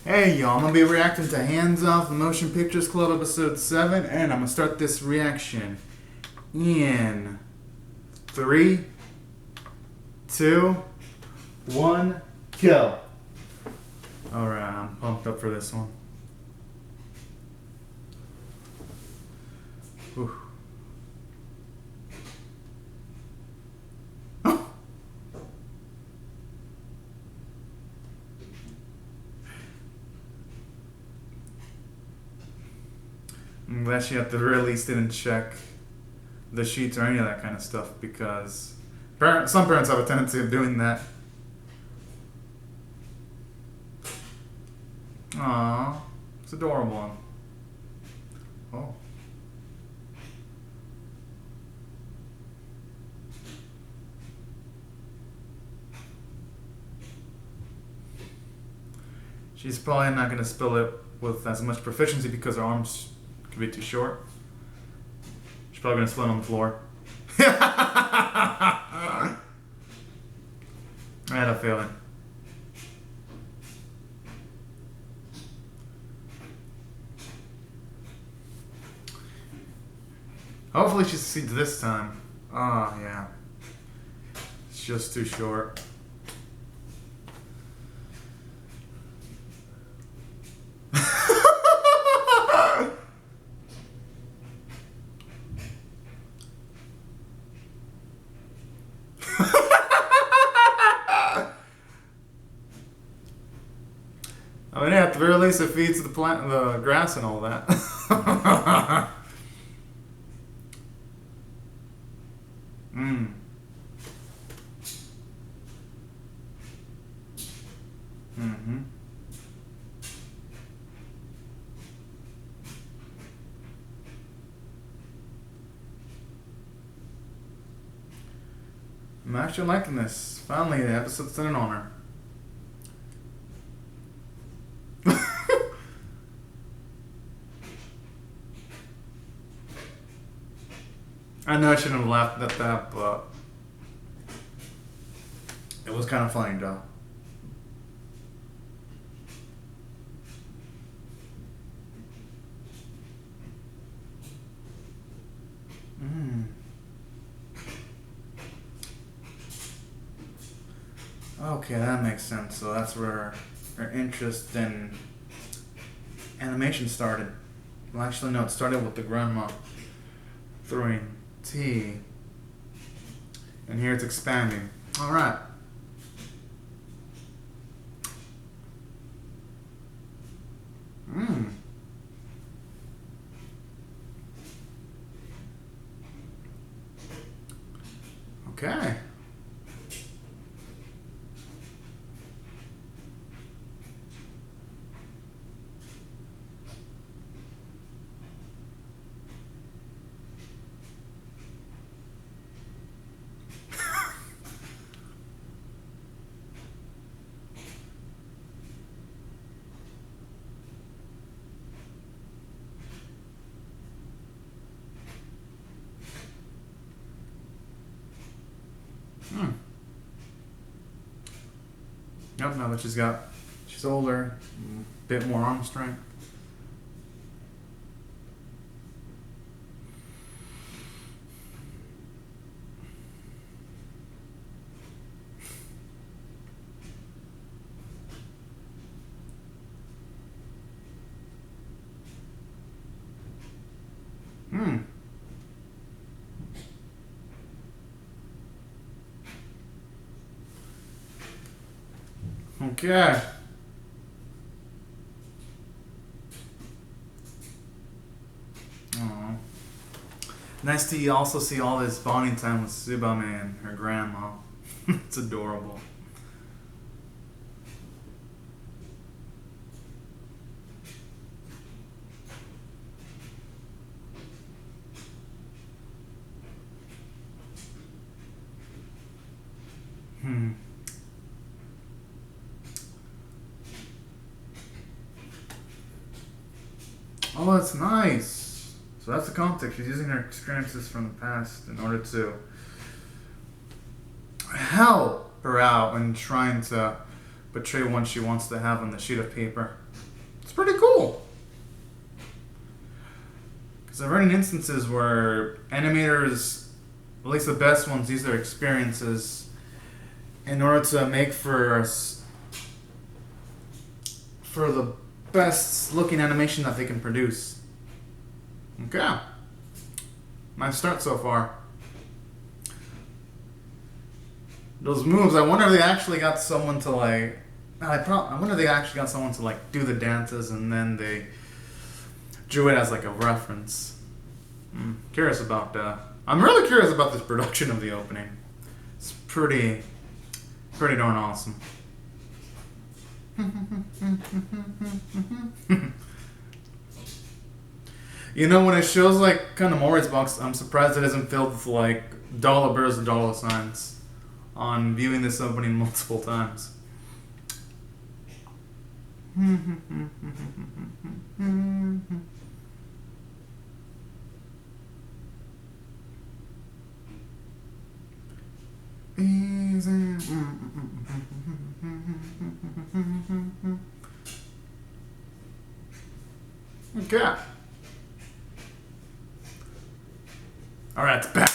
Hey y'all, I'm gonna be reacting to Hands Off the Motion Pictures Club episode 7, and I'm gonna start this reaction in 3, 2, 1, go! Alright, I'm pumped up for this one. Whew. I'm glad she at the very least didn't check the sheets or any of that kind of stuff, because some parents have a tendency of doing that. Aww, it's adorable. Oh. She's probably not going to spill it with as much proficiency because her arms could be too short. She's probably going to spill it on the floor. I had a feeling. Hopefully she succeeds this time. Oh, yeah. It's just too short. I mean, at the very least, it feeds the plant, the grass, and all that. I'm actually liking this. Finally, the episode's centered on her. I know I shouldn't have laughed at that, but it was kind of funny, though. Okay, that makes sense. So that's where her interest in animation started. Well, actually, no, it started with the grandma throwing tea. And here it's expanding. Alright. Okay. Yep, now that she's older, a bit more arm strength. Okay. Aww. Nice to also see all this bonding time with Tsubame and her grandma. It's adorable. Oh, that's nice. So that's the context. She's using her experiences from the past in order to help her out when trying to portray one she wants to have on the sheet of paper. It's pretty cool. Because I've heard in instances where animators, at least the best ones, use their experiences in order to make for the best looking animation that they can produce. Okay. Nice start so far. Those moves, I wonder if they actually got someone to like... I wonder if they actually got someone to like do the dances and then they drew it as like a reference. Curious about that. I'm really curious about this production of the opening. It's pretty darn awesome. You know, when it shows like Kanamori's box, I'm surprised it isn't filled with like dollar bills and dollar signs on viewing this opening multiple times. Okay. All right, it's back.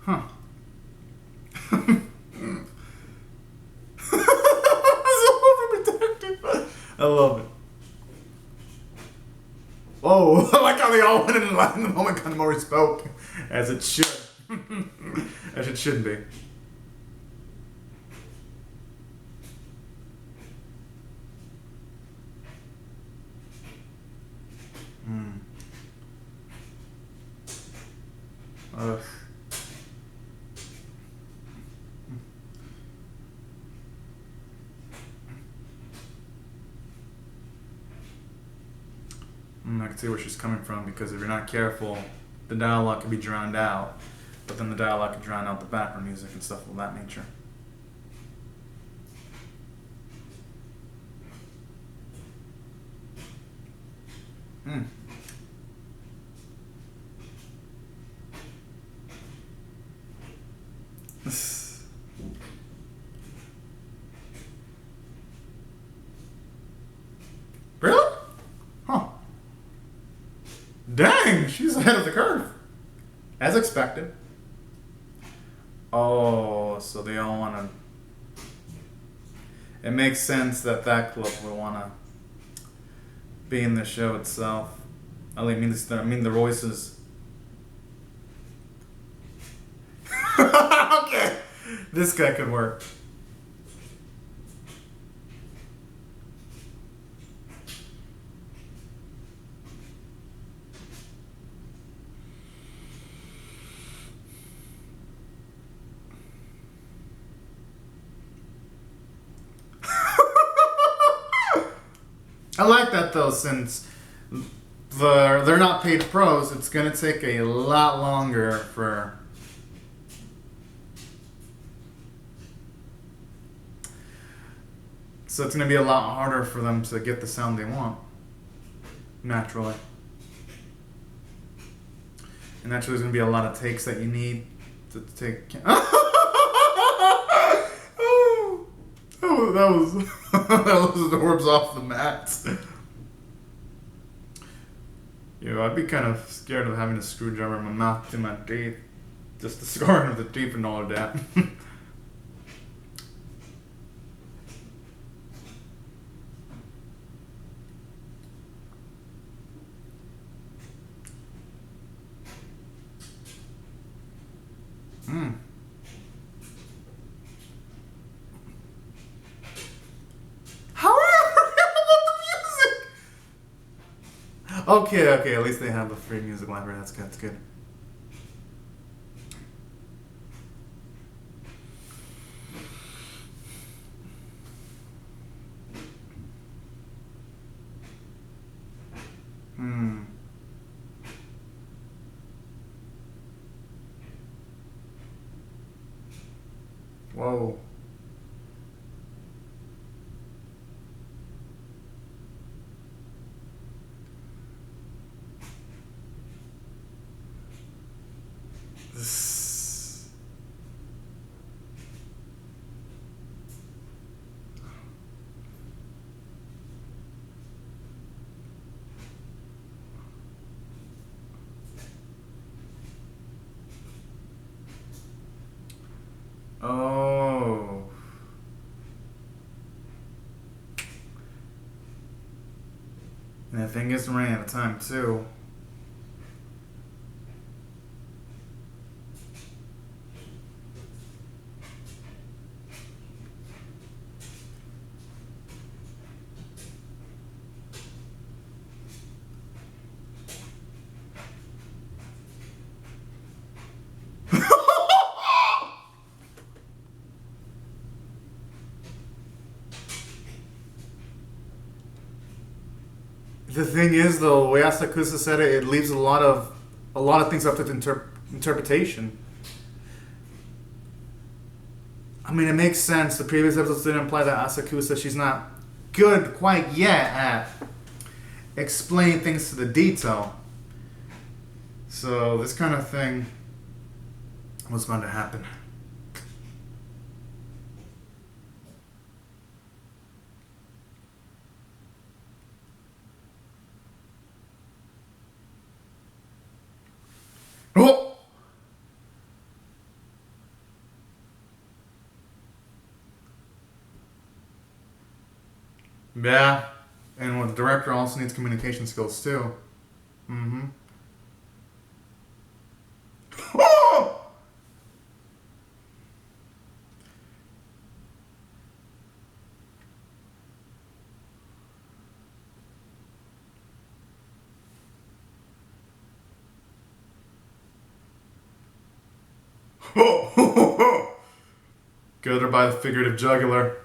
Huh. I love it. Oh, I like how they all went in line the moment Kanamori spoke. As it should. As it should be. Ugh. I can see where she's coming from, because if you're not careful, the dialogue can be drowned out, but then the dialogue can drown out the background music and stuff of that nature. Really? Huh. Dang, she's ahead of the curve. As expected. Oh, so they all want to... It makes sense that that club would want to be in the show itself. I mean the Royces. Okay. This guy could work. I like that though, since they're not paid pros, it's gonna take a lot longer for... So it's gonna be a lot harder for them to get the sound they want. Naturally. And naturally there's gonna be a lot of takes that you need to take... Oh, that was that was the orbs off the mats. You know, I'd be kind of scared of having a screwdriver in my mouth to my teeth, just the scarring of the teeth and all of that. Okay, at least they have a free music library. That's good. This... Oh. And the thing is, running out of time too. The thing is, though, the way Asakusa said it, it leaves a lot of things up to interpretation. I mean, it makes sense. The previous episodes didn't imply that Asakusa, she's not good quite yet at explaining things to the detail. So this kind of thing was going to happen. Oh! Yeah, and well, the director also needs communication skills too. Mm-hmm. Oh! Get her by the figurative jugular.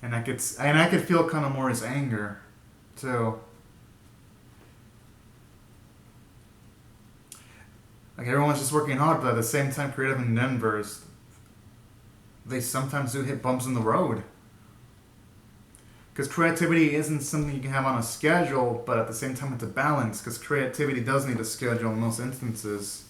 And I could feel kind of more his anger, too. Like everyone's just working hard, but at the same time, creative endeavors, they sometimes do hit bumps in the road. Because creativity isn't something you can have on a schedule, but at the same time it's a balance, because creativity does need a schedule in most instances.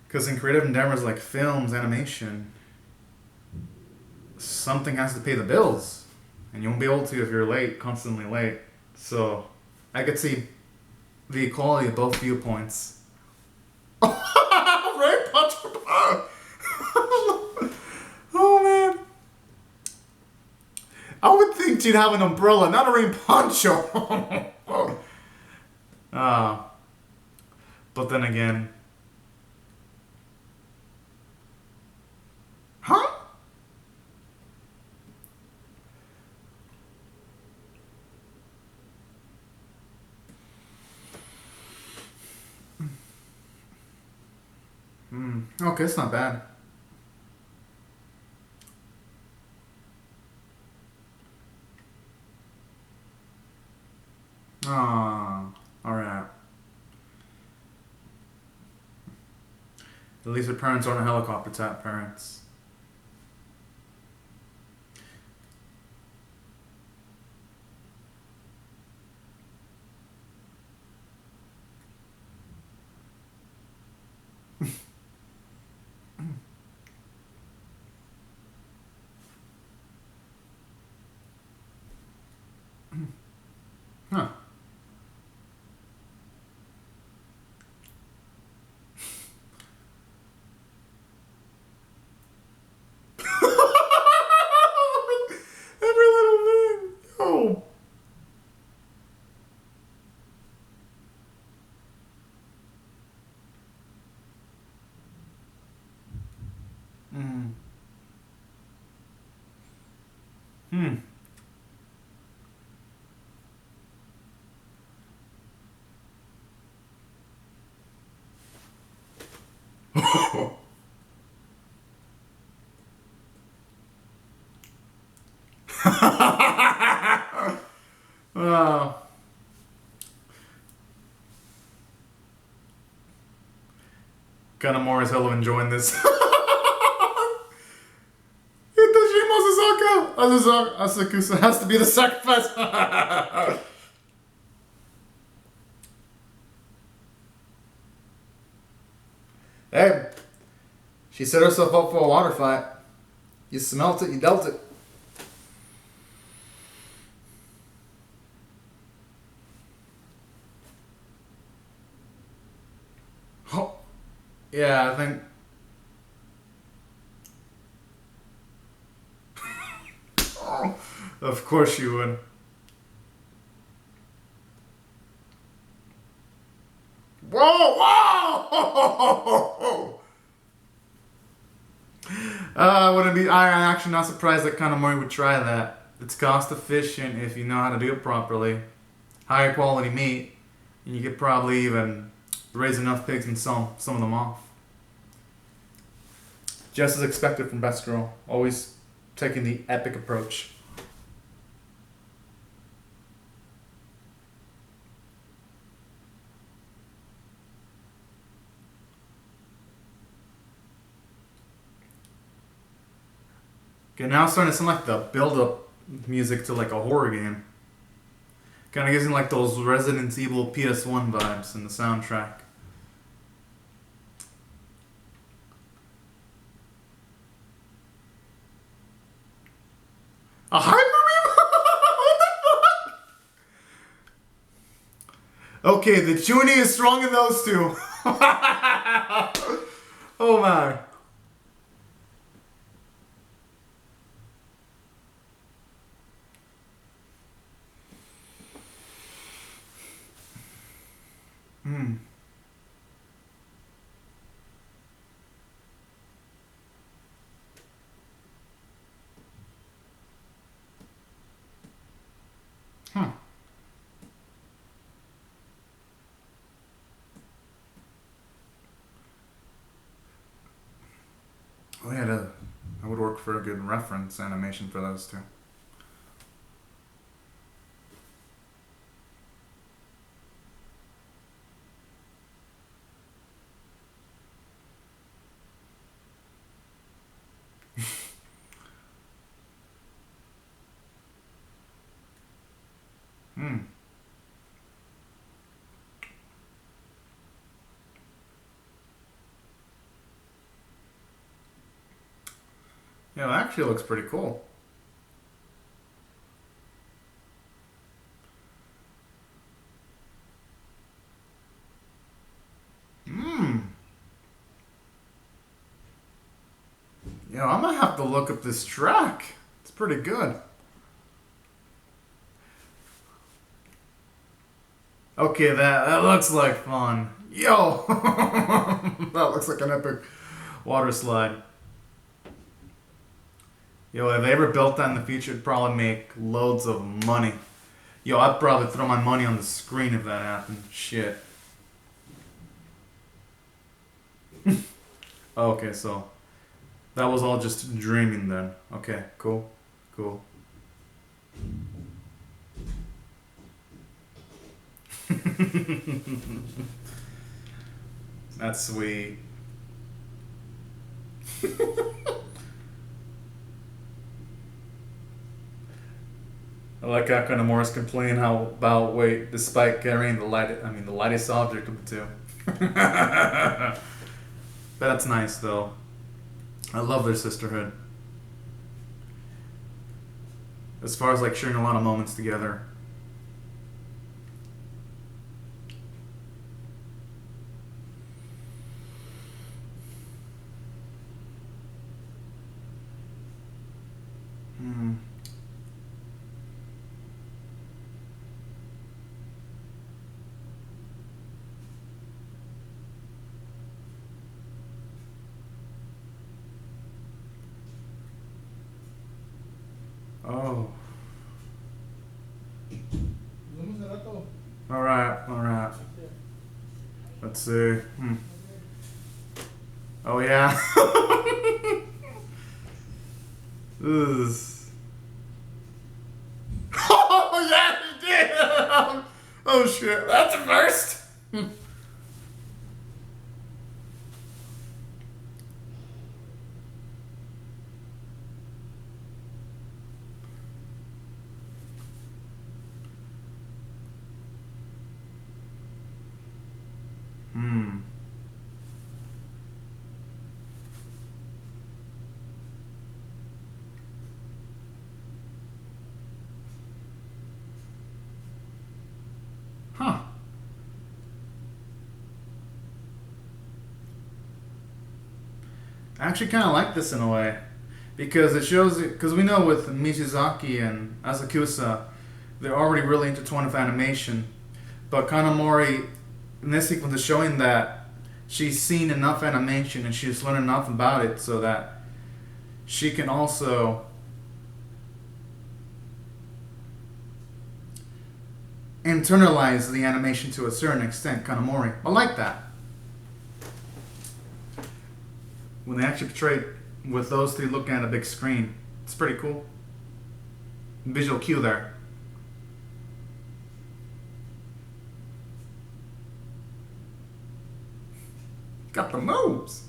Because in creative endeavors like films, animation, something has to pay the bills. And you won't be able to if you're late, constantly late. So, I could see the equality of both viewpoints. Right, punch. Oh, man. I would think she'd have an umbrella, not a rain poncho. But then again. Huh? Okay, it's not bad. Alright. At least her parents aren't helicopter type parents. Huh. Every little thing. Oh. Oh. Kind of more as hell of enjoying this. Asakusa has to be the sacrifice. Hey, she set herself up for a water fight. You smelt it, you dealt it. Oh, yeah, I think. Oh, of course you would. Whoa, whoa! I wouldn't be. I'm actually not surprised that Kanamori would try that. It's cost efficient if you know how to do it properly. Higher quality meat, and you could probably even raise enough pigs and sell some of them off. Just as expected from Best Girl, always taking the epic approach. Okay, now it's starting to sound like the build-up music to like a horror game. Kind of gives me like those Resident Evil PS1 vibes in the soundtrack. A hyper? What the fuck? Okay, the tuning is strong in those two. Oh my. Hmm. Huh. Oh yeah, that would work for a good reference animation for those two. Hmm. Yeah, that actually looks pretty cool. Hmm. Yeah, I might have to look up this track. It's pretty good. Okay, that looks like fun. Yo! That looks like an epic water slide. Yo, if they ever built that in the future, it'd probably make loads of money. Yo, I'd probably throw my money on the screen if that happened. Shit. Okay, so that was all just dreaming then. Okay, cool. Cool. That's sweet. I like how kind of Morris complain how about weight despite carrying the the lightest object of the two. That's nice though. I love their sisterhood. As far as like sharing a lot of moments together. Hmm. Oh. Alright, alright. Let's see. Hmm. Oh yeah. Ugh. Oh yeah, he did! Oh shit, that's a first! I actually kind of like this in a way. Because it shows, because we know with Mizusaki and Asakusa, they're already really intertwined with animation. But Kanamori, in this sequence, is showing that she's seen enough animation and she's learned enough about it so that she can also internalize the animation to a certain extent, Kanamori. I like that. When they actually portray it with those three looking at a big screen, it's pretty cool. Visual cue there. Got the moves.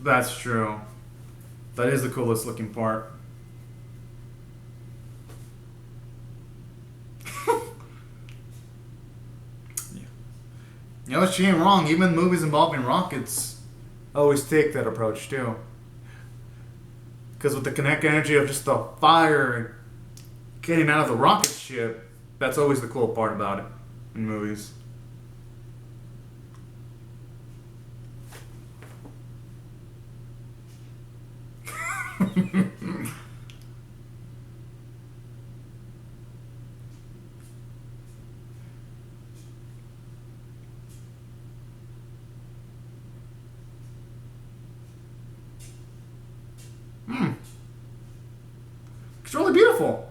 That's true. That is the coolest looking part. Yeah. You know, she ain't wrong. Even movies involving rockets always take that approach too. Because with the kinetic energy of just the fire getting out of the rocket ship, that's always the cool part about it in movies. It's really beautiful.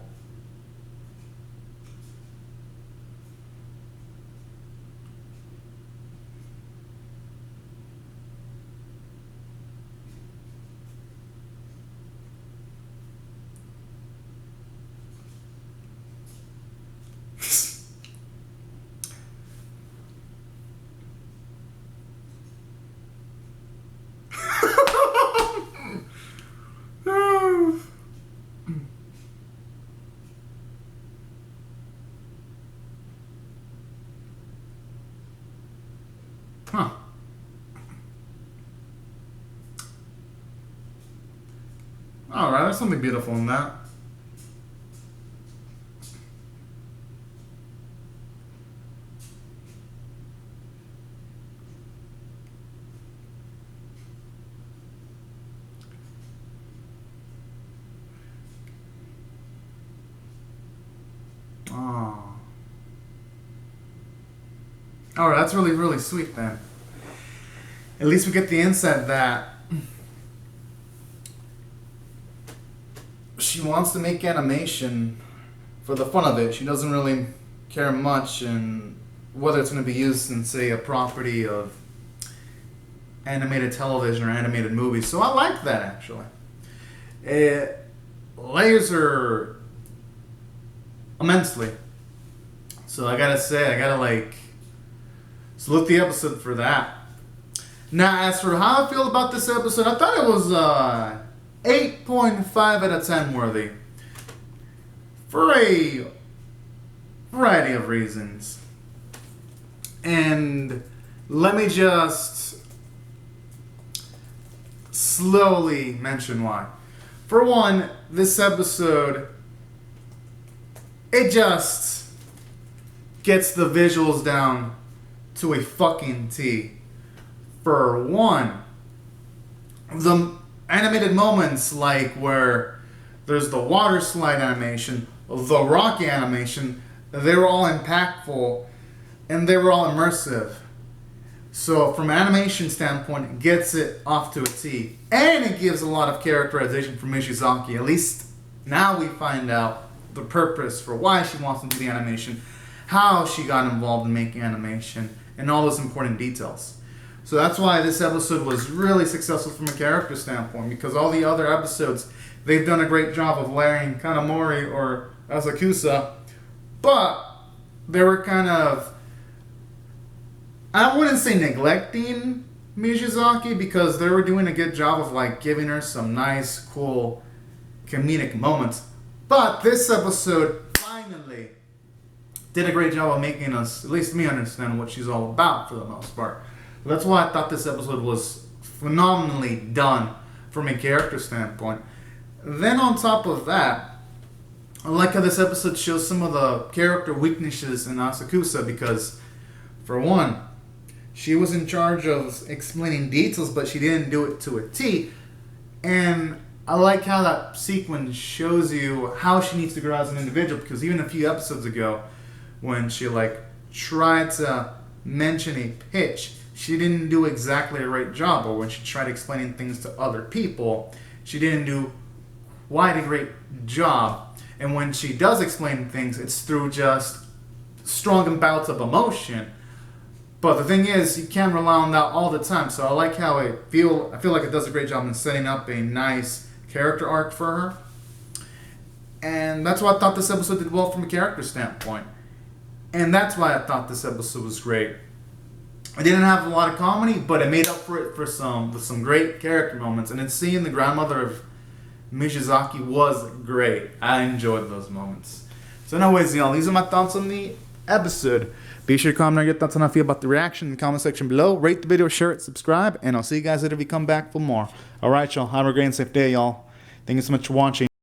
Huh. Alright, there's something beautiful in that. Oh. Alright, that's really, really sweet then. At least we get the insight that she wants to make animation for the fun of it. She doesn't really care much in whether it's going to be used in, say, a property of animated television or animated movies. So I like that, actually. Layers her immensely. So I gotta say, I gotta salute the episode for that. Now, as for how I feel about this episode, I thought it was 8.5 out of 10 worthy. For a variety of reasons. And let me just slowly mention why. For one, this episode, it just gets the visuals down to a fucking T. For one, the animated moments like where there's the water slide animation, the rocky animation, they were all impactful and they were all immersive. So from an animation standpoint, it gets it off to a T. And it gives a lot of characterization from Mizusaki. At least now we find out the purpose for why she wants to do the animation, how she got involved in making animation, and all those important details. So that's why this episode was really successful from a character standpoint, because all the other episodes, they've done a great job of layering Kanamori or Asakusa, but they were kind of, I wouldn't say neglecting Mizusaki, because they were doing a good job of giving her some nice, cool, comedic moments, But this episode finally did a great job of making us, at least me, understand what she's all about for the most part. That's why I thought this episode was phenomenally done from a character standpoint. Then on top of that, I like how this episode shows some of the character weaknesses in Asakusa because, for one, she was in charge of explaining details, but she didn't do it to a T. And I like how that sequence shows you how she needs to grow as an individual, because even a few episodes ago, when she tried to mention a pitch, she didn't do exactly a right job, or when she tried explaining things to other people, she didn't do quite a great job. And when she does explain things, it's through just strong bouts of emotion. But the thing is, you can't rely on that all the time. So I like how I feel like it does a great job in setting up a nice character arc for her. And that's why I thought this episode did well from a character standpoint. And that's why I thought this episode was great. I didn't have a lot of comedy, but it made up for it with some great character moments. And then seeing the grandmother of Mizusaki was great. I enjoyed those moments. So anyways, y'all, these are my thoughts on the episode. Be sure to comment on your thoughts on how I feel about the reaction in the comment section below. Rate the video, share it, subscribe, and I'll see you guys later if you come back for more. Alright, y'all. Have a great and safe day, y'all. Thank you so much for watching.